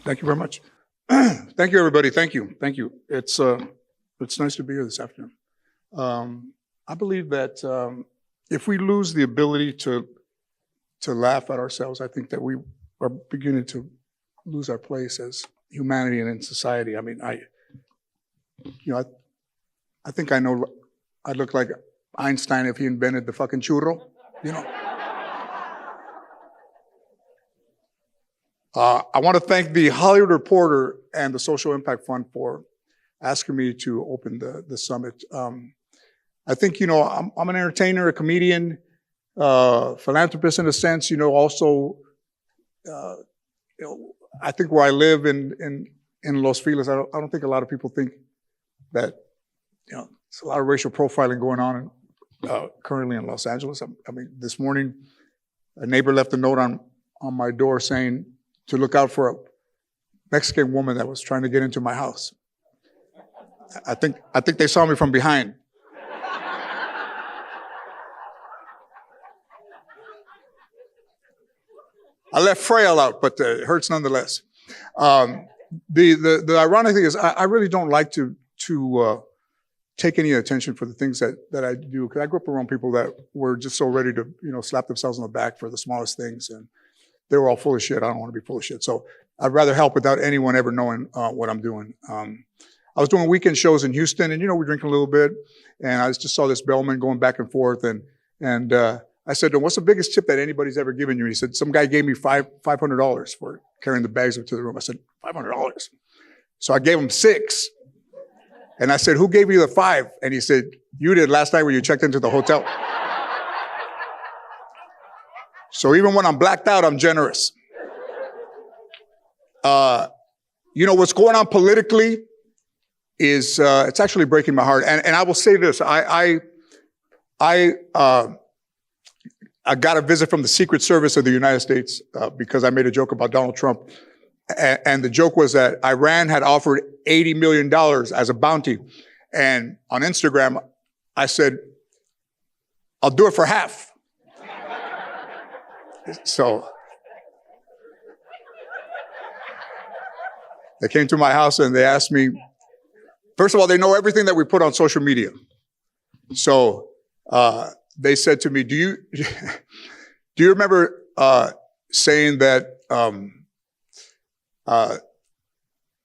Thank you very much. Thank you, everybody. Thank you. Thank you. It's nice to be here this afternoon. I believe that if we lose the ability to laugh at ourselves, I think that we are beginning to lose our place as humanity and in society. I mean, I think I know I'd look like Einstein if he invented the fucking churro, you know. I want to thank the Hollywood Reporter and the Social Impact Fund for asking me to open the summit. I think, you know, I'm an entertainer, a comedian, philanthropist in a sense, you know, also, you know, I think where I live in Los Feliz, I don't think a lot of people think that, you know, there's a lot of racial profiling going on currently in Los Angeles. I mean, this morning, a neighbor left a note on my door saying to look out for a Mexican woman that was trying to get into my house. I think they saw me from behind. I left frail out, but it hurts nonetheless. The ironic thing is I really don't like to take any attention for the things that I do, because I grew up around people that were just so ready to, you know, slap themselves on the back for the smallest things, and they were all full of shit. I don't want to be full of shit. So I'd rather help without anyone ever knowing what I'm doing. I was doing weekend shows in Houston, and, you know, we're drinking a little bit, and I just saw this bellman going back and forth, and I said, what's the biggest tip that anybody's ever given you? He said, some guy gave me $500 for carrying the bags up to the room. I said, $500? So I gave him $6. And I said, who gave you the $5? And he said, you did last night when you checked into the hotel. So even when I'm blacked out, I'm generous. You know, what's going on politically is, it's actually breaking my heart. And I will say this, I got a visit from the Secret Service of the United States because I made a joke about Donald Trump. And the joke was that Iran had offered $80 million as a bounty. And on Instagram, I said, I'll do it for half. So they came to my house and they asked me, first of all, they know everything that we put on social media. So they said to me, do you remember saying that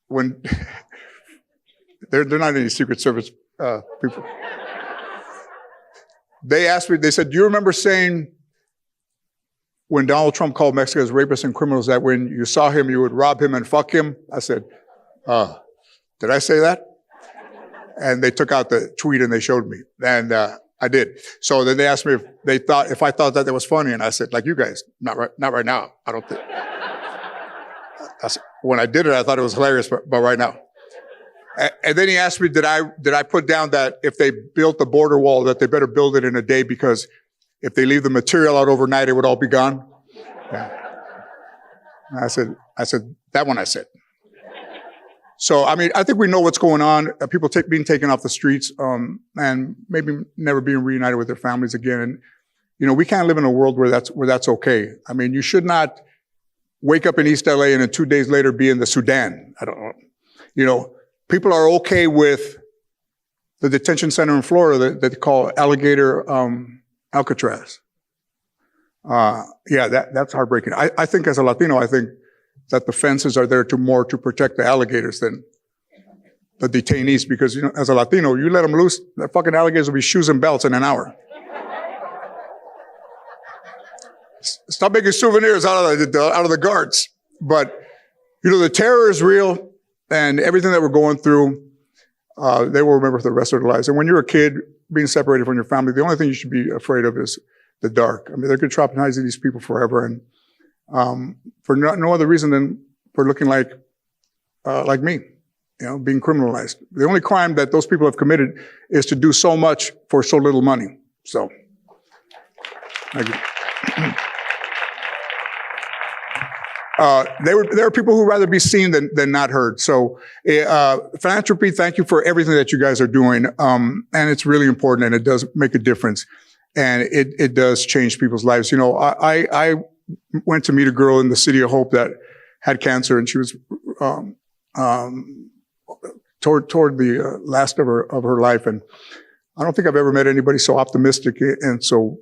when they're not any Secret Service people. They asked me, they said, do you remember saying when Donald Trump called Mexicans rapists and criminals that when you saw him, you would rob him and fuck him? I said, did I say that? And they took out the tweet and they showed me. And I did. So then they asked me if I thought that was funny. And I said, like you guys, not right now. I don't think. When I did it, I thought it was hilarious, but right now. And then he asked me, did I put down that if they built the border wall, that they better build it in a day, because if they leave the material out overnight, it would all be gone? Yeah. I said, that one I said. So, I mean, I think we know what's going on. People being taken off the streets, and maybe never being reunited with their families again. And, you know, we can't live in a world where that's okay. I mean, you should not wake up in East LA and then 2 days later be in the Sudan. I don't know. You know, people are okay with the detention center in Florida that they call Alligator Alcatraz. Yeah, that's heartbreaking. I think as a Latino, I think that the fences are there to protect the alligators than the detainees, because, you know, as a Latino, you let them loose, the fucking alligators will be shoes and belts in an hour. Stop making souvenirs out of the guards. But, you know, the terror is real, and everything that we're going through, they will remember for the rest of their lives. And when you're a kid being separated from your family, the only thing you should be afraid of is the dark. I mean, they're going to traumatize these people forever, and for no other reason than for looking like me, you know, being criminalized. The only crime that those people have committed is to do so much for so little money. So, thank you. There are people who rather be seen than not heard. So, Philanthropy, thank you for everything that you guys are doing. And it's really important, and it does make a difference. And it does change people's lives. You know, I went to meet a girl in the City of Hope that had cancer, and she was toward the last of her life. And I don't think I've ever met anybody so optimistic and so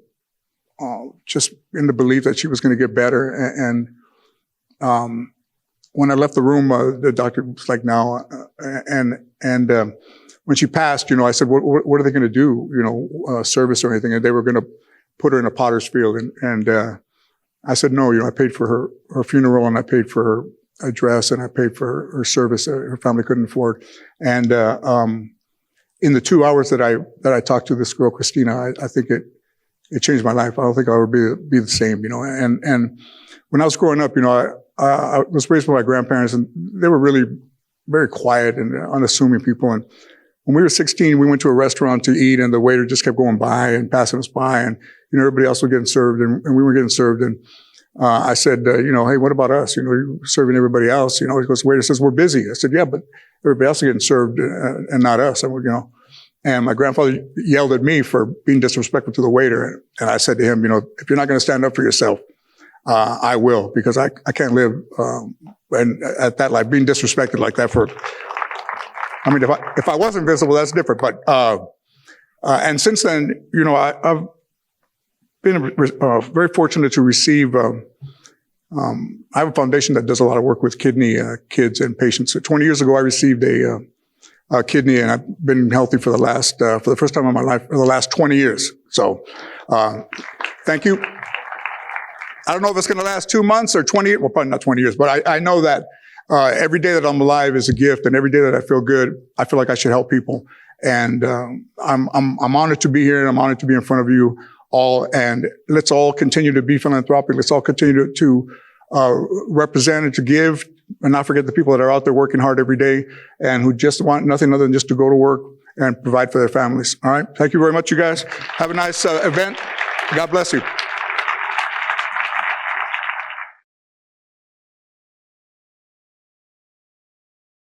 just in the belief that she was going to get better. And when I left the room, the doctor was like, "Now," and when she passed, I said, "What are they going to do? Service or anything?" And they were going to put her in a potter's field. And I said, "No, I paid for her funeral, and I paid for her address, and I paid for her service. Her family couldn't afford." And in the 2 hours that I talked to this girl, Christina, I think it changed my life. I don't think I would be the same, And when I was growing up, I was raised by my grandparents, and they were really very quiet and unassuming people. And when we were 16, we went to a restaurant to eat, and the waiter just kept going by and passing us by, and everybody else was getting served, and we were getting served. And I said, "Hey, what about us? You're serving everybody else." He goes, the waiter says, "We're busy." I said, "Yeah, but everybody else is getting served and not us." And my grandfather yelled at me for being disrespectful to the waiter. And I said to him, "If you're not going to stand up for yourself, I will, because I can't live and at that life being disrespected like that for." I mean, if I was invisible, that's different. But and since then, I've been very fortunate to receive. I have a foundation that does a lot of work with kidney kids and patients. So 20 years ago, I received a kidney, and I've been healthy for the first time in my life for the last 20 years. So, thank you. I don't know if it's going to last 2 months or 20. Well, probably not 20 years, but I know that every day that I'm alive is a gift, and every day that I feel good, I feel like I should help people. And I'm honored to be here, and I'm honored to be in front of you all. And let's all continue to be philanthropic. Let's all continue to represent and to give, and not forget the people that are out there working hard every day and who just want nothing other than just to go to work and provide for their families. All right. Thank you very much, you guys. Have a nice event. God bless you.